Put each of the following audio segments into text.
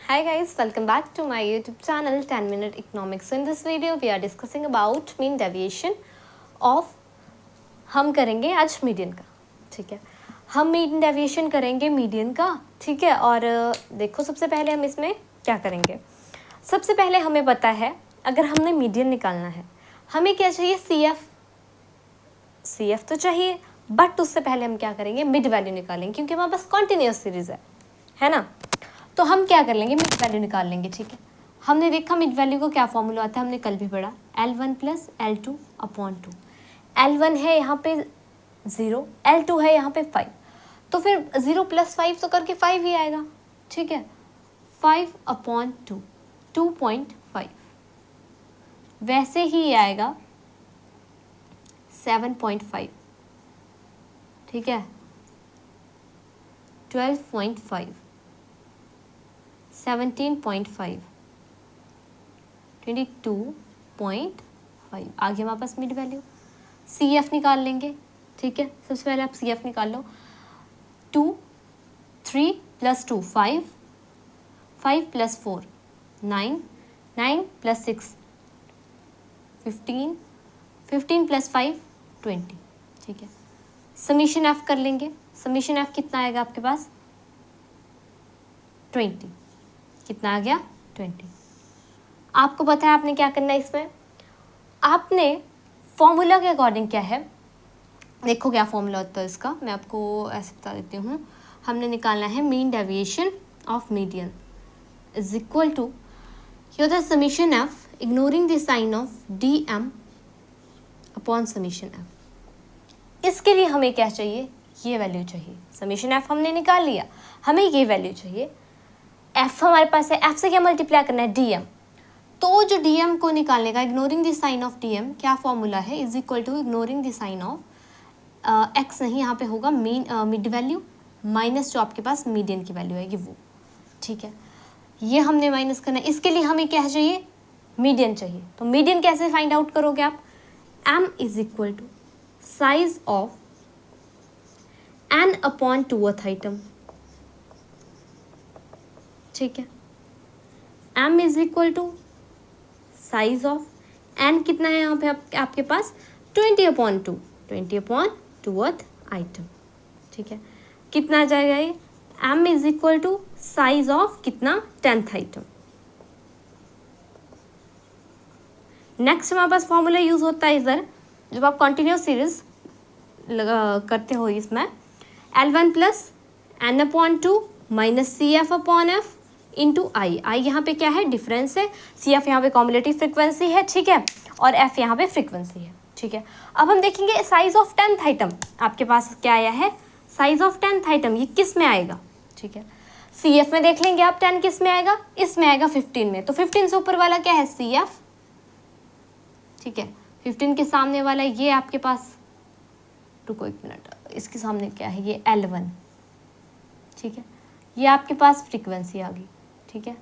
Hi guys, welcome back to my YouTube channel 10 Minute Economics. So in this video we are discussing about mean deviation of हम करेंगे आज median का, ठीक है। हम mean deviation करेंगे मीडियन का, ठीक है। और देखो सबसे पहले हम इसमें क्या करेंगे। सबसे पहले हमें पता है अगर हमने मीडियन निकालना है हमें क्या चाहिए, सी एफ तो चाहिए, बट उससे पहले हम क्या करेंगे, मिड वैल्यू निकालेंगे क्योंकि हमारे पास कॉन्टिन्यूस सीरीज है ना। तो हम क्या कर लेंगे, मिड वैल्यू निकाल लेंगे, ठीक है। हमने देखा मिड वैल्यू को क्या फॉर्मूला आता है, हमने कल भी पढ़ा, L1 + L2 अपॉन 2। L1 है यहाँ पे 0, L2 है यहाँ पे 5, तो फिर 0 + 5 तो करके 5 ही आएगा, ठीक है। 5/2 2.5, वैसे ही आएगा 7.5, ठीक है। 12.5, 17.5, 22.5 आ गया हमारे पास मिड वैल्यू। सी एफ निकाल लेंगे, ठीक है। सबसे पहले आप सी एफ निकाल लो। 2, 3 + 2 5, 5 + 4 9, 9 + 6 15, 15 + 5 20, ठीक है। समीशन एफ कर लेंगे। समीशन एफ कितना आएगा आपके पास, 20। कितना आ गया, 20। आपको पता है आपने क्या करना है इसमें, आपने फॉर्मूला के अकॉर्डिंग क्या है, देखो क्या फॉर्मूला होता है इसका, मैं आपको ऐसे बता देती हूँ। हमने निकालना है mean deviation of median is equal to the summation F ignoring the sign of D M upon summation F. इसके लिए हमें क्या चाहिए, ये वैल्यू चाहिए। समीशन एफ हमने निकाल लिया, हमें ये वैल्यू चाहिए। एफ हमारे पास है, एफ से क्या मल्टीप्लाई करना है, डी एम। तो जो डी एम को निकालने का, ignoring the sign of D M, क्या फॉर्मूला है, is equal to ignoring the sign of X नहीं, यहाँ पे होगा मिड वैल्यू माइनस जो आपके पास मीडियन की वैल्यू आएगी वो, ठीक है। ये हमने माइनस करना है। इसके लिए हमें क्या चाहिए, मीडियन चाहिए। तो मीडियन कैसे फाइंड आउट करोगे आप, M is equal to size of N upon 2th item, ठीक है। m is equal to size of n कितना है यहाँ पे आपके पास 20/2, 20/2th आइटम, ठीक है। कितना आ जाएगा ये, m is equal to size of कितना 10th आइटम। नेक्स्ट हमारे पास फॉर्मूला यूज होता है इधर, जब आप कंटिन्यूस सीरीज करते हो इसमें, L1 + N/2 - CF/F इंटू आई। आई यहाँ पे क्या है, डिफरेंस है। सी एफ यहाँ पे कॉम्युलेटिव फ्रिक्वेंसी है, ठीक है। और एफ यहाँ पे फ्रिक्वेंसी है, ठीक है। अब हम देखेंगे साइज ऑफ 10th आइटम। आपके पास क्या आया है, साइज ऑफ 10th आइटम, ये किस में आएगा, ठीक है। सी एफ में देख लेंगे आप, 10 किस में आएगा, इसमें आएगा 15 में। तो 15 से ऊपर वाला क्या है, सी एफ, ठीक है। 15 के सामने वाला ये आपके पास, रुको 1 मिनट, इसके सामने क्या है, ये L1, ठीक है। ये आपके पास फ्रीक्वेंसी आ गई, ठीक है।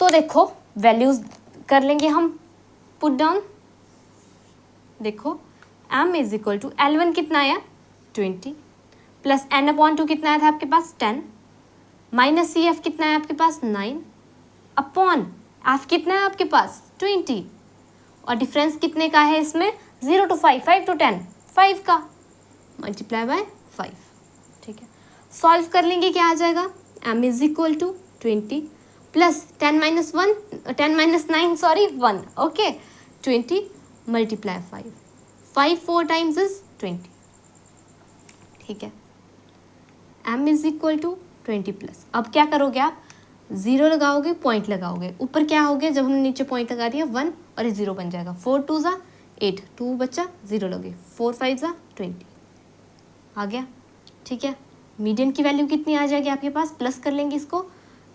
तो देखो वैल्यूज कर लेंगे हम पुट डाउन। देखो m is equal to L1 कितना आया 20 प्लस N/2 कितना आया था आपके पास 10 माइनस CF कितना है आपके पास 9 अपॉन F कितना है आपके पास 20, और डिफरेंस कितने का है इसमें, 0 to 5, 5 to 10, 5 का मल्टीप्लाई बाय 5, ठीक है। सॉल्व कर लेंगे, क्या आ जाएगा, m is equal to 20 plus 10 - 9 sorry 1, okay, 20 multiply 5, 5 4 times is 20, ठीक है। m is equal to 20 plus, अब क्या करोगे आप, 0 लगाओगे, पॉइंट लगाओगे, ऊपर क्या हो गया, जब हमने नीचे पॉइंट लगा दिया 1 और ये 0 बन जाएगा। 4 2 = 8, 2 बचा, 0 लगे, 4 5 = 20 आ गया, ठीक है। मीडियन की वैल्यू कितनी आ जाएगी आपके पास, प्लस कर लेंगे इसको,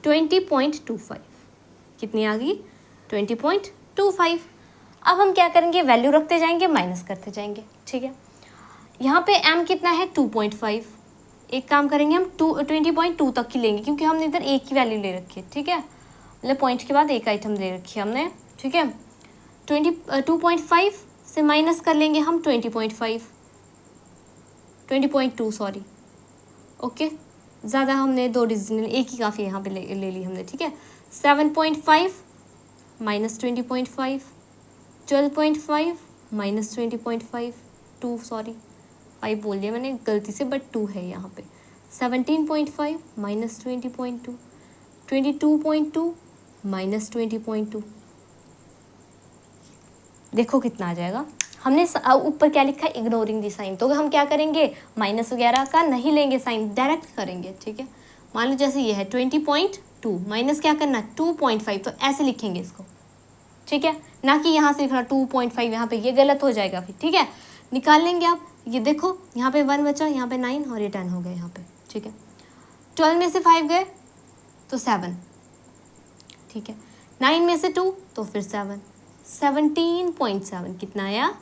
20.25 कितनी आ गई, 20.25। अब हम क्या करेंगे, वैल्यू रखते जाएंगे, माइनस करते जाएंगे, ठीक है। यहाँ पे m कितना है 2.5, एक काम करेंगे हम 20.2 तक की लेंगे क्योंकि हमने इधर एक ही वैल्यू ले रखी है, ठीक है। मतलब पॉइंट के बाद एक आइटम ले रखी है हमने, ठीक है। 2.5 से माइनस कर लेंगे हम 20.2 सॉरी, ओके, ज़्यादा हमने 2 डिजिट एक ही काफ़ी यहाँ पे ले ली हमने, ठीक है। 7.5 माइनस 20.5, 12.5 माइनस 20.5, 2 सॉरी 5 बोल दिया मैंने गलती से, बट 2 है यहाँ पे। 17.5 माइनस 20.2, 22.2 माइनस 20.2। देखो कितना आ जाएगा। हमने ऊपर क्या लिखा है, इग्नोरिंग दी साइन, तो हम क्या करेंगे, माइनस वगैरह का नहीं लेंगे साइन, डायरेक्ट करेंगे, ठीक है। मान लो जैसे ये है 20.2 माइनस क्या करना 2.5, तो ऐसे लिखेंगे इसको, ठीक है, ना कि यहाँ से लिखना 2.5 यहाँ पे, ये गलत हो जाएगा फिर, ठीक है। निकाल लेंगे आप, ये देखो यहाँ पे 1 बचा, यहाँ पे 9 और ये 10 हो गया यहाँ पे, ठीक है। 12 में से 5 गए तो 7, ठीक है। 9 में से 2 तो फिर 7, 17.7 कितना आया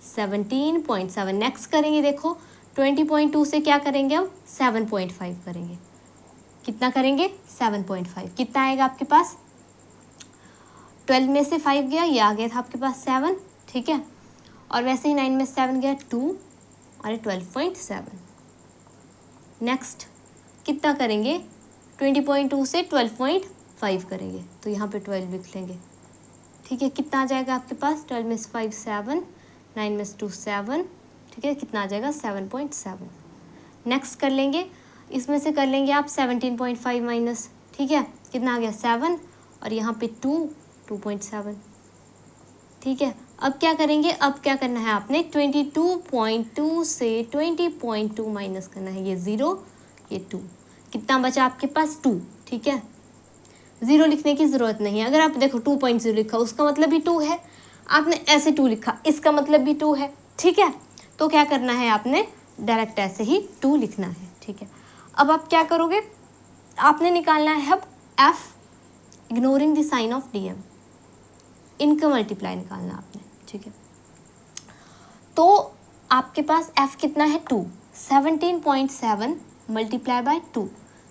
17.7। नेक्स्ट करेंगे, देखो 20.2 से क्या करेंगे अब 7.5 करेंगे, कितना करेंगे 7.5, कितना आएगा आपके पास 12 में से 5 गया, ये आ गया था आपके पास 7, ठीक है। और वैसे ही 9 में 7 गया 2 और 12.7। नेक्स्ट कितना करेंगे 20.2 से 12.5 करेंगे, तो यहाँ पे 12 लिख लेंगे, ठीक है। कितना आ जाएगा आपके पास 12 में से 5 7, 9 में से 2 7, ठीक है। कितना आ जाएगा 7.7। नेक्स्ट कर लेंगे, इसमें से कर लेंगे आप 17.5 माइनस, ठीक है, कितना आ गया 7 और यहाँ पे 2.7, ठीक है। अब क्या करेंगे, अब क्या करना है आपने 22.2 से 20.2 माइनस करना है, ये 0 ये 2, कितना बचा आपके पास 2, ठीक है। 0 लिखने की ज़रूरत नहीं है, अगर आप देखो 2.0 लिखा उसका मतलब भी 2 है, आपने ऐसे 2 लिखा इसका मतलब भी 2 है, ठीक है। तो क्या करना है आपने डायरेक्ट ऐसे ही 2 लिखना है, ठीक है। अब आप क्या करोगे, आपने निकालना है अब f ignoring the sign of dm, इनका मल्टीप्लाई निकालना आपने, ठीक है। तो आपके पास f कितना है 2, 17.7 मल्टीप्लाई बाय 2,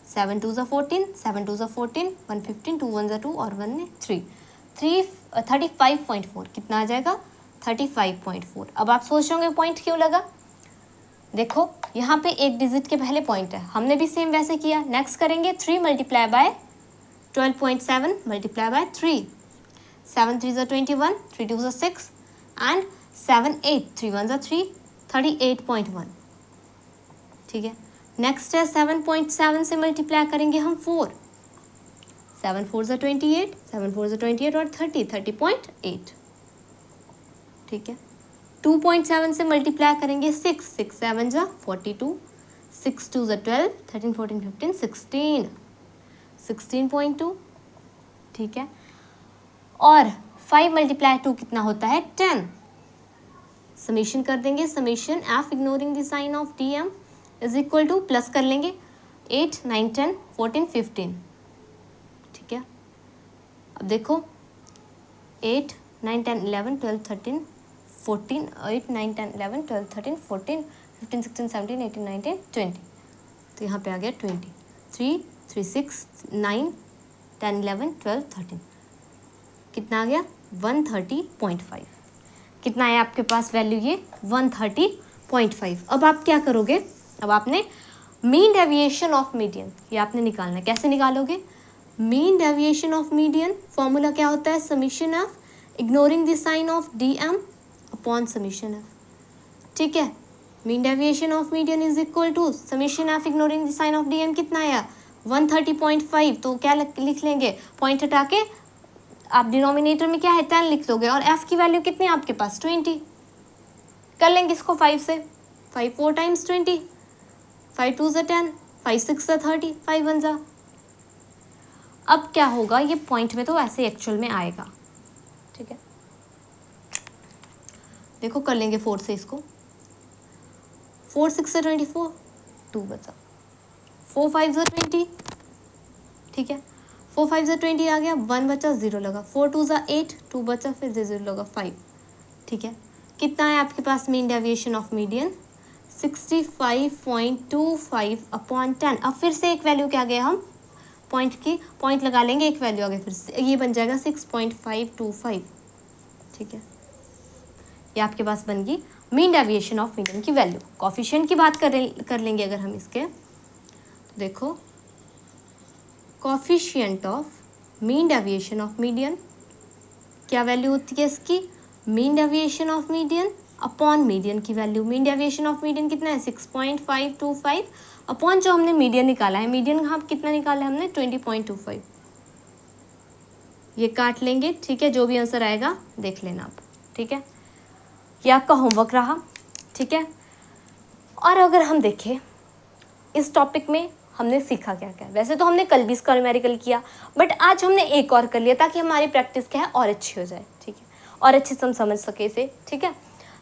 7 2 ज़ा 14, 7 2 ज़ा 14, 1 15, 2 1 ज़ा 2 और 1 ने 3, 35.4 कितना आ जाएगा 35.4। अब आप सोच रहे होंगे पॉइंट क्यों लगा, देखो यहाँ पे एक डिजिट के पहले पॉइंट है, हमने भी सेम वैसे किया। नेक्स्ट करेंगे 3 मल्टीप्लाई बाय 12.7 मल्टीप्लाई बाय 3, 7 3 ज़ा 21, 3 2 ज़ा 6 एंड 7 8, 3 1 ज़ा 3, 38.1, ठीक है। नेक्स्ट है 7.7 से मल्टीप्लाई करेंगे हम 4, 7 4 ज़ा 28, 7 4 ज़ा 28 और 30.8, ठीक है। 2.7 से मल्टीप्लाई करेंगे 6, 6 7 ज़ा 42, 6 2 ज़ा 12, 13 14 15 16, 16.2, ठीक है। और 5 मल्टीप्लाई 2 कितना होता है 10, समीशन कर देंगे, summation f ignoring the sign of dm is equal to plus कर लेंगे 8 9 10 14 15, ठीक है। अब देखो 8 9 10 11 12 13 14, 8 9 10 11 12 13 14 15 16 17 18 19 20, तो यहाँ पे आ गया 20, 3 3 6 9 10 11 12 13, कितना आ गया 130.5, कितना है आपके पास वैल्यू ये 130.5। अब आप क्या करोगे, अब आपने मीन डेविएशन ऑफ मीडियन ये आपने निकालना है, कैसे निकालोगे mean deviation of median, formula क्या होता है summation F ignoring the sign of dm upon summation F, ठीक है। Mean deviation of median is equal to summation F ignoring the sign of dm, कितना आया 130.5, तो क्या लिख लेंगे पॉइंट हटा के आप डिनोमिनेटर में क्या है 10 लिख दोगे, और f की वैल्यू कितनी है आपके पास 20, कर लेंगे इसको 5 से, 5 4 टाइम्स 20, 5 2 ज़ा 10, 5 6 ज़ा 30, 5 1 ज़ा। अब क्या होगा ये पॉइंट में तो ऐसे एक्चुअल में आएगा, ठीक है। देखो कर लेंगे 4 से इसको, 4 6 ज़ा 24, 2 बचा, 4 5 ज़ा 20, ठीक है। 4 5 ज़ा 20 आ गया, 1 बचा 0 लगा, 4 2 ज़ा 8, 2 बचा फिर 0 लगा 5, ठीक है। कितना है आपके पास mean deviation of median 65.25 upon 10। अब फिर से एक वैल्यू क्या गया हम पॉइंट लगा लेंगे, एक वैल्यू आ गई, फिर से ये बन जाएगा 6.525, ठीक है। ये आपके पास बन गई मीन डेविएशन ऑफ मीडियन की वैल्यू। कोफिशिएंट की बात कर लेंगे अगर हम इसके, देखो coefficient of mean deviation of median, क्या वैल्यू होती है इसकी, mean deviation of median upon median की value. Mean deviation of median कितना है 6.525 अपॉन जो हमने मीडियन निकाला है, मीडियन यहाँ कितना निकाला है हमने 20.25, ये काट लेंगे, ठीक है। जो भी आंसर आएगा देख लेना आप, ठीक है। ये आपका होमवर्क रहा, ठीक है। और अगर हम देखें इस टॉपिक में हमने सीखा क्या क्या, वैसे तो हमने कल भी इसका न्यूमेरिकल किया, बट आज हमने एक और कर लिया ताकि हमारी प्रैक्टिस क्या है और अच्छी हो जाए, ठीक है, और अच्छे से हम समझ सके इसे, ठीक है।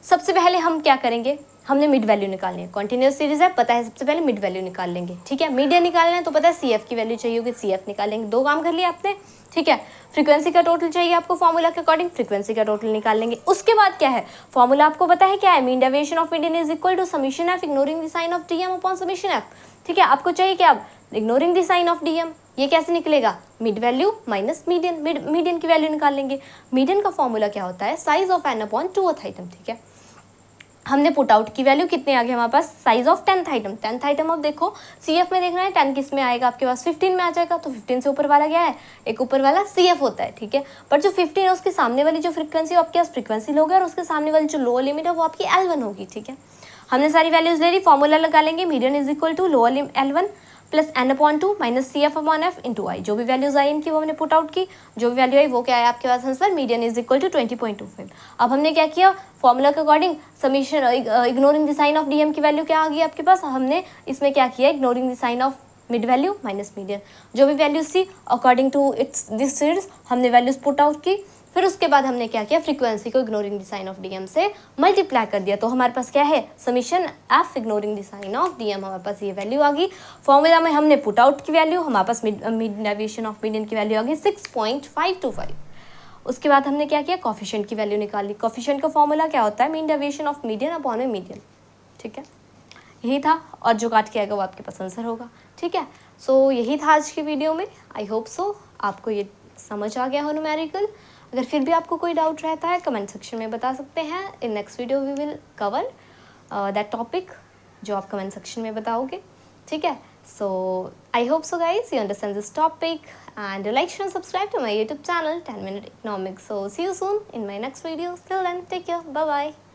सबसे पहले हम क्या करेंगे, हमने मिड वैल्यू निकालनी है, कॉन्टिन्यूस सीरीज है, पता है सबसे पहले मिड वैल्यू निकाल लेंगे, ठीक है। मीडियन निकालना है तो पता है CF की वैल्यू चाहिए होगी, CF निकालेंगे, 2 काम कर लिया आपने, ठीक है। फ्रीक्वेंसी का टोटल चाहिए आपको फॉर्मूला के अकॉर्डिंग, फ्रीक्वेंसी का टोटल निकाल लेंगे। उसके बाद क्या है, फॉर्मूला आपको पता है क्या है, mean deviation of median is equal to summation F ignoring the sign of DM upon summation F, ठीक है। आपको चाहिए क्या, अब ignoring the sign of DM, ये कैसे निकलेगा, mid value minus median, median की वैल्यू निकाल लेंगे। मीडियन का फॉर्मूला क्या होता है, size of n upon 2th item, ठीक है। हमने पुट आउट की वैल्यू कितने आ गए हमारे पास, size of 10th item, 10th item अब देखो CF में देखना है, 10 किस में आएगा आपके पास 15 में आ जाएगा, तो 15 से ऊपर वाला क्या है, एक ऊपर वाला CF होता है, ठीक है। पर जो 15 है उसके सामने वाली जो फ्रीक्वेंसी आपके पास फ्रीक्वेंसी लोगे और उसके सामने वाली जो लोअर लिमिट है वो आपकी L1 होगी, ठीक है। हमने सारी वैल्यूज ले ली, फॉर्मूला लगा लेंगे, median is equal to lower L1 plus n/2 minus CF/F into I, जो भी वैल्यूज आई इनकी वो हमने पुट आउट की, जो भी वैल्यू आई वो क्या है आपके पास answer, median is equal to 20.25। अब हमने क्या किया, फॉर्मूला के according summation ignoring the sign of DM की वैल्यू क्या आ गई आपके पास, हमने इसमें क्या किया, ignoring the sign of mid value minus median, जो भी वैल्यूज थी according to its this series हमने वैल्यूज पुट आउट की। फिर उसके बाद हमने क्या किया, फ्रीक्वेंसी को ignoring the sign of DM से मल्टीप्लाई कर दिया, तो हमारे पास क्या है, summation F ignoring the sign of DM, हमारे पास ये वैल्यू आ गई। फॉर्मूला में हमने पुट आउट की वैल्यू, हमारे पास मिड डेविएशन ऑफ मीडियन की वैल्यू आ गई 6.525। उसके बाद हमने क्या किया, कॉफिशिएंट की वैल्यू निकाली। कॉफिशिएंट का फॉर्मूला क्या होता है, mean deviation of median upon में मीडियन, ठीक है। यही था, और जो काट के आएगा वो आपके पास आंसर होगा, ठीक है। सो यही था आज की वीडियो में, आई होप सो आपको ये समझ आ गया हो न्यूमेरिकल। अगर फिर भी आपको कोई डाउट रहता है कमेंट सेक्शन में बता सकते हैं, in next video we will cover that topic जो आप कमेंट सेक्शन में बताओगे, ठीक है। So I hope so guys you understand this topic and like, share and subscribe to my YouTube channel 10 Minute Economics. So see you soon in my next video. Till then, take care. Bye bye.